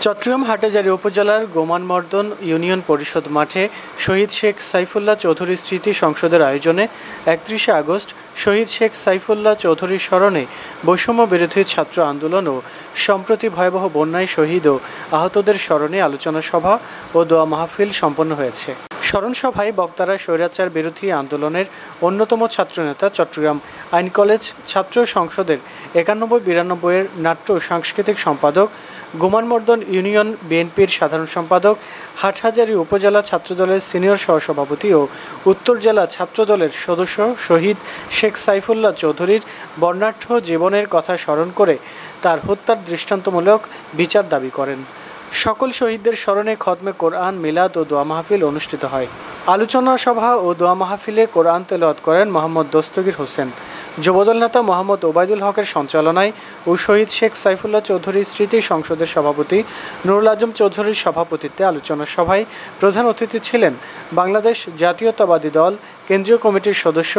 চট্টগ্রাম হাটহাজারী উপজেলার গোমানমর্দন ইউনিয়ন পরিষদ মাঠে শহীদ শেখ সাইফুল্লাহ চৌধুরী স্মৃতি সংসদের আয়োজনে ৩১ আগস্ট শহীদ শেখ সাইফুল্লাহ চৌধুরীর স্মরণে বৈষম্য বিরোধী ছাত্র আন্দোলন ও সম্প্রতি ভয়াবহ বন্যায় শহীদ ও আহতদের স্মরণে আলোচনা সভা ও দোয়া মাহফিল সম্পন্ন হয়েছে। স্মরণ সভায় বক্তারা স্বৈরাচার বিরোধী আন্দোলনের অন্যতম ছাত্রনেতা চট্টগ্রাম আইন কলেজ ছাত্র সংসদের ৯১-৯২-এর নাট্য ও সাংস্কৃতিক সম্পাদক, গোমানমর্দন ইউনিয়ন বিএনপির সাধারণ সম্পাদক, হাটহাজারী উপজেলা ছাত্রদলের সিনিয়র সহসভাপতি ও উত্তর জেলা ছাত্রদলের সদস্য শহীদ শেখ সাইফুল্লাহ চৌধুরীর বর্ণাঢ্য জীবনের কথা স্মরণ করে তার হত্যার দৃষ্টান্তমূলক বিচার দাবি করেন। সকল শহীদদের স্মরণে খতমে কোরআন, মিলাদ ও দোয়া মাহফিল অনুষ্ঠিত হয়। আলোচনা সভা ও দোয়া মাহফিলে কোরআন তেলাওয়াত করেন মোহাম্মদ দস্তগীর হোসেন। যুবদল নেতা মোহাম্মদ ওবায়দুল হকের সঞ্চালনায় ও শহীদ শেখ সাইফুল্লাহ চৌধুরী স্মৃতি সংসদের সভাপতি নুরুল আজম চৌধুরীর সভাপতিত্বে আলোচনা সভায় প্রধান অতিথি ছিলেন বাংলাদেশ জাতীয়তাবাদী দল কেন্দ্রীয় কমিটির সদস্য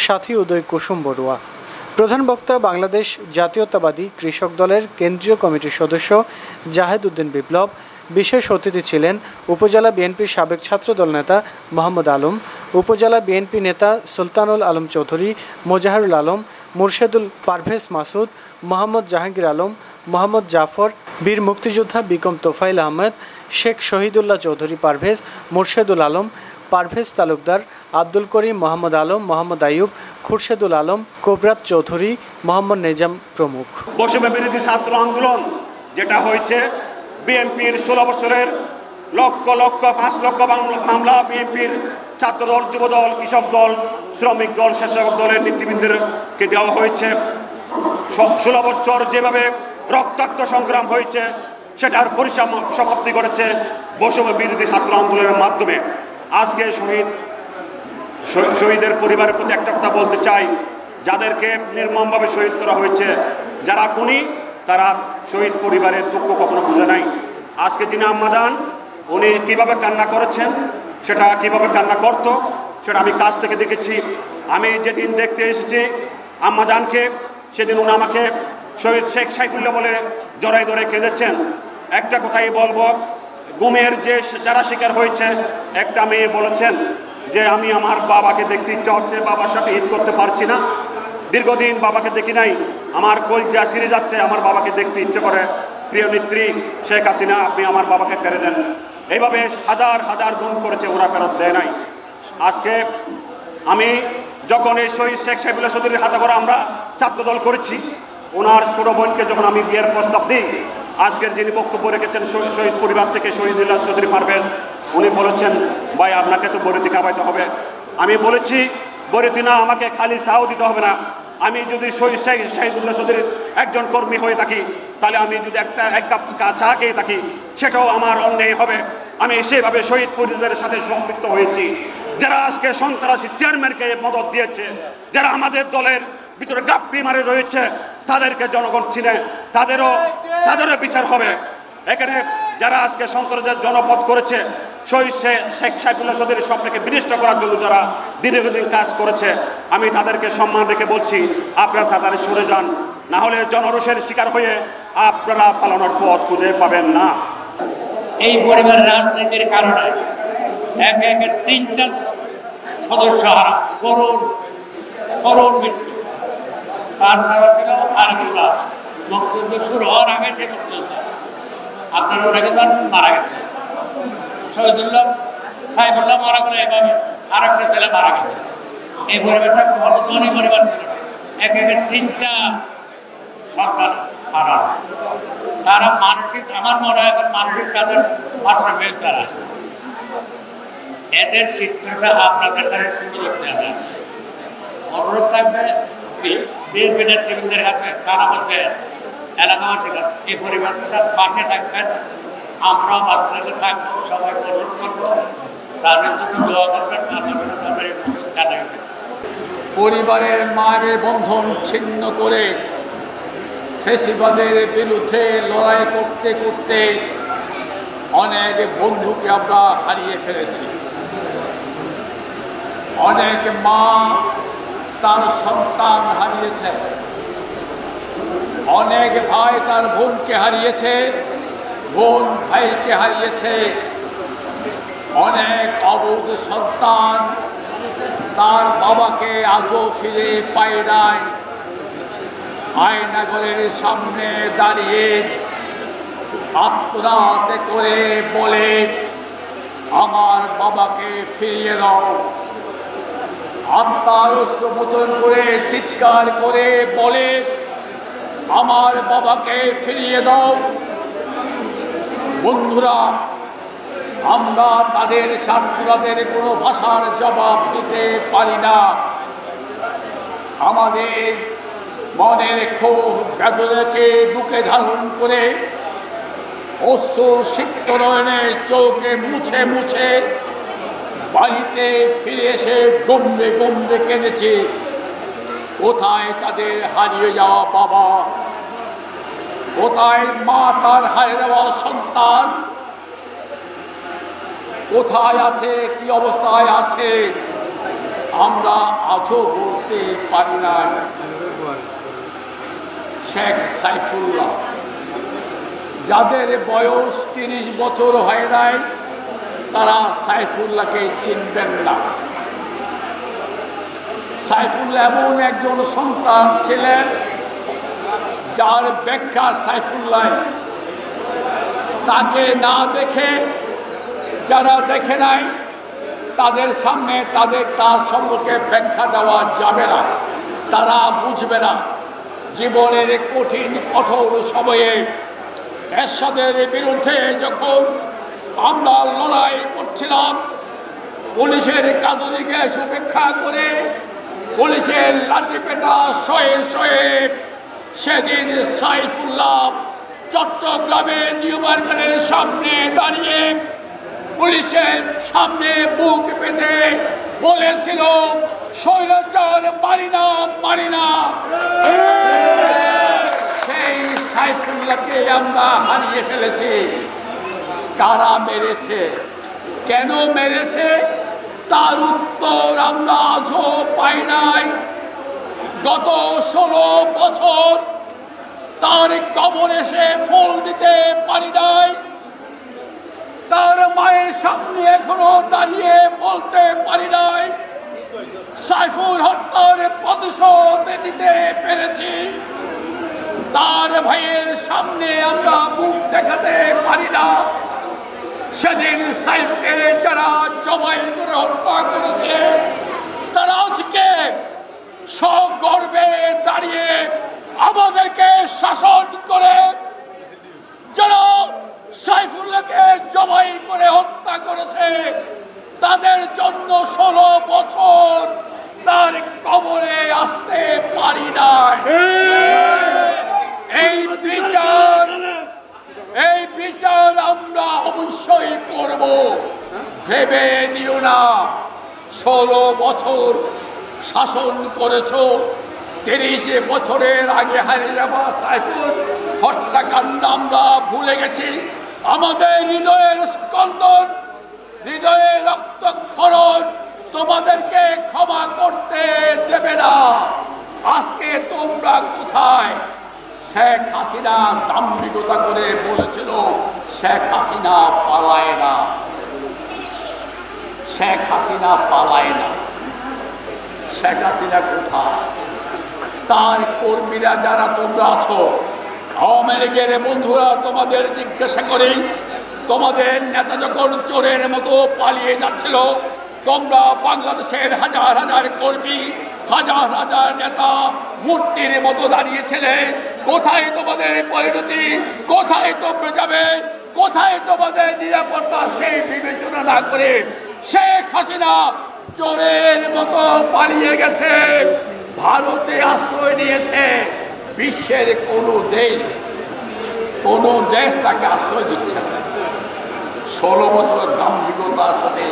সাথী উদয় কুসুম বড়ুয়া। প্রধান বক্তা বাংলাদেশ জাতীয়তাবাদী কৃষক দলের কেন্দ্রীয় কমিটির সদস্য জাহেদ উদ্দিন বিপ্লব। বিশেষ অতিথি ছিলেন উপজেলা বিএনপির সাবেক ছাত্রদল নেতা মোহাম্মদ আলম, উপজেলা বিএনপি নেতা সুলতানুল আলম চৌধুরী, মোজাহারুল আলম, মুর্শেদুল পারভেজ মাসুদ, মোহাম্মদ জাহাঙ্গীর আলম, মোহাম্মদ জাফর, বীর মুক্তিযোদ্ধা বিকম তোফাইল আহমেদ, শেখ শহীদুল্লাহ চৌধুরী পারভেজ, মুর্শেদুল আলম, পারভেজ তালুকদার, আব্দুল করিম, মোহাম্মদ আলম, মোহাম্মদ আইয়ুব, খুরশেদুল আলম, কোবরাত চৌধুরী, মোহাম্মদ নিজাম প্রমুখ। বৈষম্য বিরোধী ছাত্র আন্দোলন যেটা হয়েছে, বিএনপির ১৬ বছরের লক্ষ লক্ষ ৫ লক্ষ মামলা বিএনপির ছাত্রদল, যুবদল, কৃষক দল, শ্রমিক দল, স্বেচ্ছাসেবক দলের নেতৃবৃন্দকে দেওয়া হয়েছে। ১৬ বছর যেভাবে রক্তাক্ত সংগ্রাম হয়েছে সেটার পরিসমাপ্তি করেছে বৈষম্য বিরোধী ছাত্র আন্দোলনের মাধ্যমে। আজকে শহীদের পরিবারের প্রতি একটা কথা বলতে চাই, যাদেরকে নির্মমভাবে শহীদ করা হয়েছে, যারা খুনি, তারা শহীদ পরিবারের দুঃখ কখনো বুঝে নাই। আজকে যিনি আম্মা যান, উনি কীভাবে কান্না করেছেন, সেটা কীভাবে কান্না করতো সেটা আমি কাছ থেকে দেখেছি। আমি যেদিন দেখতে এসেছি আম্মা জানকে, সেদিন উনি আমাকে শহীদ শেখ সাইফুল্লাহ বলে জড়াই ধরে কেঁদেছেন। একটা কথাই বলবো, গুমের যে যারা শিকার হয়েছে, একটা মেয়ে বলেছেন যে আমি আমার বাবাকে দেখতে ইচ্ছা হচ্ছে, বাবার সাথে ঈদ করতে পারছি না, দীর্ঘদিন বাবাকে দেখি নাই, আমার কলজা ছিঁড়ে যাচ্ছে, আমার বাবাকে দেখতে ইচ্ছে করে। প্রিয় নেত্রী শেখ হাসিনা, আপনি আমার বাবাকে ফেরে দেন। এইভাবে হাজার হাজার গুম করেছে, ওরা ফেরত দেয় নাই। আজকে আমি যখন এই শহীদ শেখ সাইফুল্লাহ চৌধুরীর হাতে করে আমরা ছাত্রদল করেছি, ওনার ছোট বোনকে যখন আমি বিয়ের প্রস্তাব দিই, আজকের যিনি বক্তব্য রেখেছেন শহীদ পরিবার থেকে শহীদুল্লাহ চৌধুরী পারভেজ, উনি বলেছেন ভাই আপনাকে তো বরিতি খাওয়াইতে হবে। আমি বলেছি বরিতি না, আমাকে খালি চাও দিতে হবে না। আমি যদি শহীদ শহীদুল্লাহ চৌধুরীর একজন কর্মী হয়ে থাকি, তাহলে আমি যদি এক কাপ চা খেয়ে থাকি, সেটাও আমার অন্যায় হবে। আমি সেভাবে শহীদ পরিবারের সাথে সম্পৃক্ত হয়েছি। যারা আজকে সন্ত্রাসী চেয়ারম্যানকে মদত দিয়েছে, যারা আমাদের দলের ভিতরে গাপটি মারে রয়েছে, তাদেরকে জনগণ চিনে, তাদেরও বিচার হবে। এখানে যারা আজকে সন্ত্রাসের জনপদ করেছে, শহীদ শেখ সাইফুল্লাহ চৌধুরীর স্বপ্নকে বিনষ্ট করার জন্য যারা দীর্ঘদিন কাজ করেছে, আমি তাদেরকে সম্মান রেখে বলছি, আপনারা তাড়াতাড়ি সরে যান, না হলে জনরোষের শিকার হয়ে আপনারা পালানোর পথ খুঁজে পাবেন না। এই পরিবারের রাজনীতির কারণে একে একে 3টা সদস্য হারা, করুণ মৃত্যু। তার ছাড়া ছিল আরেকটা বক্তব্য শুরু হওয়ার আগে সে বক্তব্য আপনারা ওটাকে মারা গেছে। শহীদুল্লাহ সাইফুল্লাহ মারা গেলে এভাবে আরেকটা ছেলে মারা গেছে। এই পরিবারটা কোনো ধনী পরিবার ছিল না, একে একে 3টা সন্তান হারা। তারা মানসিক, আমার মনে হয় এখন মানসিক তাদের পাশে তারা আছে। এদের চিত্রটা আপনাদের কাছে তুলে ধরতে হবে। অনুরোধ থাকবে বিএনপি নেতৃবৃন্দের কাছে, তারা মধ্যে এলাকাবাসীর কাছে এই পরিবারের সাথে পাশে থাকবেন। আমরাও পাশে থাকবো, সবাইকে অনুরোধ করবো, তাদের জন্য দোয়া করবেন, তাদের জানাবেন। পরিবারের মায়ের বন্ধন ছিন্ন করে ফ্যাসিবাদের বিরুদ্ধে লড়াই করতে করতে অনেক বন্ধুকে আমরা হারিয়ে ফেলেছি। অনেক মা তার সন্তান হারিয়েছে, অনেক ভাই তার বোনকে হারিয়েছে, বোন ভাইকে হারিয়েছে, অনেক অবুধ সন্তান তার বাবাকে আজও ফিরে পায় নাই। আয়নাঘরের সামনে দাঁড়িয়ে আত্মনাদ করে বলে, আমার বাবাকে ফিরিয়ে দাও। আত্মার মোচন করে চিৎকার করে বলে, আমার বাবাকে ফিরিয়ে দাও। বন্ধুরা, আমরা তাদের ছাত্রদের কোনো ভাষার জবাব দিতে পারি না। আমাদের মনের ক্ষোভ বেদনাকে বুকে ধারণ করে অশ্রু সিক্ত নয়নে চোখে মুছে মুছে বাড়িতে ফিরে এসে গম্ভে গম্ভে কেঁদেছে। কোথায় তাদের হারিয়ে যাওয়া বাবা? কোথায় মা তার হারিয়ে যাওয়া সন্তান? কোথায় আছে, কি অবস্থায় আছে, আমরা আজও বলতে পারি না। শেখ সাইফুল্লাহ, যাদের বয়স 30 বছর হয় নাই, তারা সাইফুল্লাহকে চিনবেন না। সাইফুল্লাহ এমন একজন সন্তান ছিলেন যার ব্যাখ্যা সাইফুল্লাহ, তাকে না দেখে যারা দেখে নাই তাদের সামনে তার সম্পর্কে ব্যাখ্যা দেওয়া যাবে না, তারা বুঝবে না। জীবনের কঠিন কঠোর সময়ে এরশাদের বিরুদ্ধে যখন আমরা লড়াই করছিলাম, পুলিশের কাঁদুনি গ্যাস উপেক্ষা করে পুলিশের লাঠি পেটা শয়ে শয়ে সেদিন সাইফুল্লাহ চট্টগ্রামের নিউ মার্কেটের সামনে দাঁড়িয়ে পুলিশের সামনে বুক পেতে বলেছিল, স্বৈরাচার মারি না, মারি না। সেই সাইফুল্লাহকে আমরা হারিয়ে ফেলেছি। কারা মেরেছে, কেন মেরেছে, তার উত্তর আমরা আজও পাই নাই। গত 16 বছর তার কবরে এসে ফুল দিতে পারি নাই। তার মায়ের সামনে এখনো দাঁড়িয়ে বলতে পারি নাই সাইফুল হত্যার প্রতিশোধ নিতে পেরেছি। তার ভাইয়ের সামনে আমরা মুখ দেখাতে পারি না। সেদিন সাইফকে যারা জবাই করে হত্যা করেছে, তারা আজকে সগর্বে দাঁড়িয়ে আমাদেরকে শাসন করে, যারা সাইফুল্লাহকে জবাই করে হত্যা করেছে, তাদের জন্য 16 বছর তার কবরে আসতে পারি নাই। এই বিচার আমরা অবশ্যই করব। ভেবে নিও না 16 বছর শাসন করেছ, 30 বছরের আগে হারিয়ে যাওয়া সাইফুল হত্যাকাণ্ড আমরা ভুলে গেছি। আমাদের হৃদয়ের স্পন্দন, হৃদয়ের রক্তক্ষরণ তোমাদেরকে ক্ষমা করতে দেবে না। আজকে তোমরা কোথায়? শেখ হাসিনা দাম্ভিকতা করে বলেছিল শেখ হাসিনা পালায় না, শেখ হাসিনা পালায় না। শেখ হাসিনা কোথায়? তার কর্মীরা যারা তোমরা আছো, আওয়ামী লীগের বন্ধুরা, তোমাদের জিজ্ঞাসা করি, তোমাদের নেতা যখন চোরের মতো পালিয়ে যাচ্ছিল, তোমরা বাংলাদেশের হাজার হাজার কর্মী, হাজার হাজার নেতা মূর্তির মতো দাঁড়িয়েছিলে। কোথায় তোমাদের পরিণতি? কোথায় তোমরা যাবে? কোথায় তোমাদের নিরাপত্তা? সেই বিবেচনা না করে শেখ হাসিনা চোরের মতো পালিয়ে গেছে, ভারতে আশ্রয় নিয়েছে। বিশ্বের কোনো দেশ তাকে আশ্রয় দিচ্ছে না। 16 বছরের দাম্ভিকতার সাথে